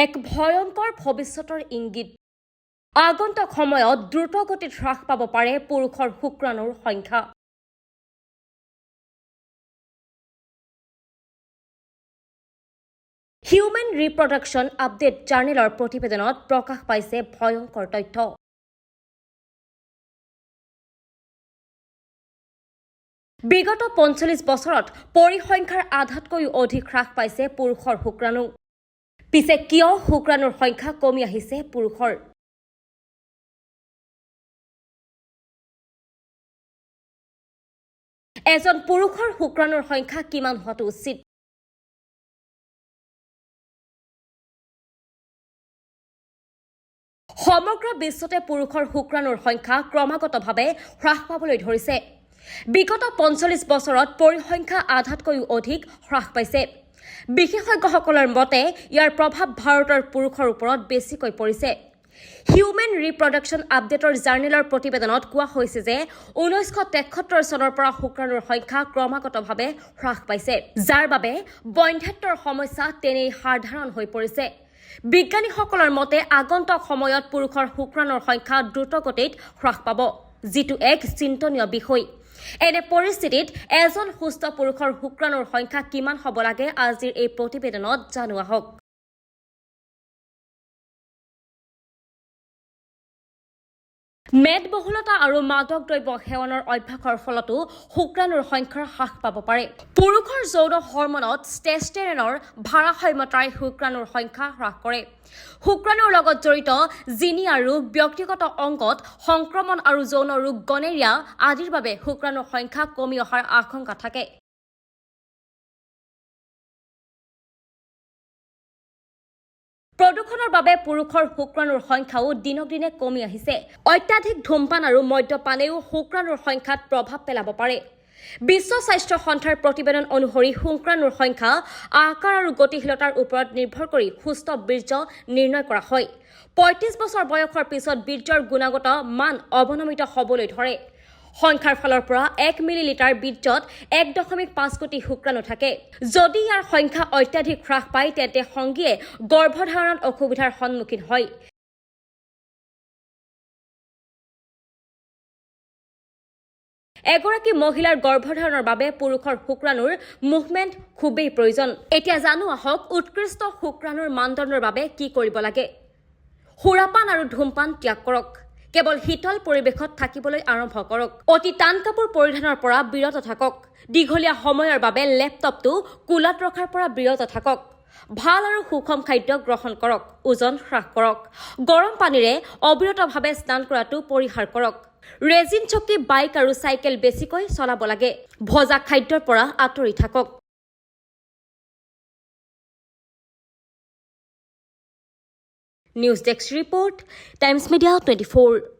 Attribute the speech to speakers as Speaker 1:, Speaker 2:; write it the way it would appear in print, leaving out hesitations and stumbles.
Speaker 1: এক ভয়ংকৰ ভৱিষ্যতৰ ইংগিত আগন্তুক সময়ত দ্ৰুতগতিত হ্ৰাস পাব পাৰে পুৰুষৰ শুক্ৰাণুৰ সংখ্যা হিউমেন ৰিপ্ৰডাকশ্যন আপডেট জাৰ্নেলৰ প্ৰতিবেদনত প্ৰকাশ পাইছে ভয়ংকৰ তথ্য বিগত ৪৫ বছৰত পৰিসংখ্যাৰ আধাতকৈও অধিক হ্ৰাস পাইছে পুৰুষৰ শুক্ৰাণু পিছে কিয় শুক্ৰাণুৰ সংখ্যা কমি আহিছে পুৰুষৰ এজন পুৰুষৰ শুক্ৰাণুৰ সংখ্যা কিমান হোৱাটো উচিত সমগ্ৰ বিশ্বতে পুৰুষৰ শুক্ৰাণুৰ সংখ্যা ক্ৰমাগতভাৱে হ্ৰাস পাবলৈ ধৰিছে বিগত ৪৫ বছৰত পৰিসংখ্যা আধাতকৈও অধিক হ্ৰাস পাইছে বিশেষজ্ঞসকলৰ মতে ইয়াৰ প্ৰভাৱ ভাৰতৰ পুৰুষৰ ওপৰত বেছিকৈ পৰিছে হিউমেন ৰিপ্ৰডাকশ্যন আপডেটৰ জাৰ্নেলৰ প্ৰতিবেদনত কোৱা হৈছে যে 1973 চনৰ পৰা শুক্ৰাণুৰ সংখ্যা ক্ৰমাগতভাৱে হ্ৰাস পাইছে যাৰ বাবে বন্ধ্যাত্বৰ সমস্যা তেনেই সাধাৰণ হৈ পৰিছে বিজ্ঞানীসকলৰ মতে আগন্তুক সময়ত পুৰুষৰ শুক্ৰাণুৰ সংখ্যা দ্ৰুতগতিত হ্ৰাস পাব যিটো এক চিন্তনীয় বিষয় এনে পৰিস্থিতিত এজন সুস্থ পুৰুষৰ শুক্ৰাণুৰ সংখ্যা কিমান হ'ব লাগে আজিৰ এই প্ৰতিবেদনত জানোৱা হওক মেদবহুলতা আৰু মাদক দ্ৰব্য সেৱনৰ অভ্যাসৰ ফলতো শুক্ৰাণুৰ সংখ্যা হ্ৰাস পাব পাৰে পুৰুষৰ যৌন হৰমনত টেষ্টেৰেনৰ ভাৰসাম্যতাই শুক্ৰাণুৰ সংখ্যা হ্ৰাস কৰে শুক্ৰাণুৰ লগত জড়িত জিনিয়া ৰোগ ব্যক্তিগত অংগত সংক্ৰমণ আৰু যৌন ৰোগ গনেৰিয়া আদিৰ বাবে শুক্ৰাণুৰ সংখ্যা কমি অহাৰ আশংকা থাকে প্ৰদূষণৰ বাবে পুৰুষৰ শুক্ৰাণুৰ সংখ্যাও দিনক দিনে কমি আহিছে অত্যাধিক ধূমপান আৰু মদ্যপানেও শুক্ৰাণুৰ সংখ্যাত প্ৰভাৱ পেলাব পাৰে বিশ্ব স্বাস্থ্য সংস্থাৰ প্ৰতিবেদন অনুসৰি শুক্ৰাণুৰ সংখ্যা আকাৰ আৰু গতিশীলতাৰ ওপৰত নিৰ্ভৰ কৰি সুস্থ বীৰ্য নিৰ্ণয় কৰা হয় ৩৫ বছৰ বয়সৰ পিছত বীৰ্যৰ গুণগত মান অৱনমিত হ'বলৈ ধৰে সংখ্যাৰ ফালৰ পৰা 1 মিলিলিটাৰ বীৰ্যত 1.5 কোটি শুক্ৰাণু থাকে যদি ইয়াৰ সংখ্যা অত্যাধিক হ্ৰাস পায় তেন্তে সংগীয়ে গৰ্ভধাৰণত অসুবিধাৰ সন্মুখীন হয় এগৰাকী মহিলাৰ গৰ্ভধাৰণৰ বাবে পুৰুষৰ শুক্ৰাণুৰ মুভমেণ্ট খুবেই প্ৰয়োজন এতিয়া জানো আহক উৎকৃষ্ট শুক্ৰাণুৰ মানদণ্ডৰ বাবে কি কৰিব লাগে সুৰাপান আৰু ধূমপান ত্যাগ কৰক কেৱল শীতল পৰিৱেশত থাকিবলৈ আৰম্ভ কৰক অতি টান কাপোৰ পৰিধানৰ পৰা বিৰত থাকক দীঘলীয়া সময়ৰ বাবে লেপটপটো কুলাত ৰখাৰ পৰা বিৰত থাকক ভাল আৰু সুষম খাদ্য গ্ৰহণ কৰক ওজন হ্ৰাস কৰক গৰম পানীৰে অবিৰতভাৱে স্নান কৰাটো পৰিহাৰ কৰক ৰেজিন চকী বাইক আৰু চাইকেল বেছিকৈ চলাব লাগে ভজা খাদ্যৰ পৰা আঁতৰি থাকক news desk report times media 24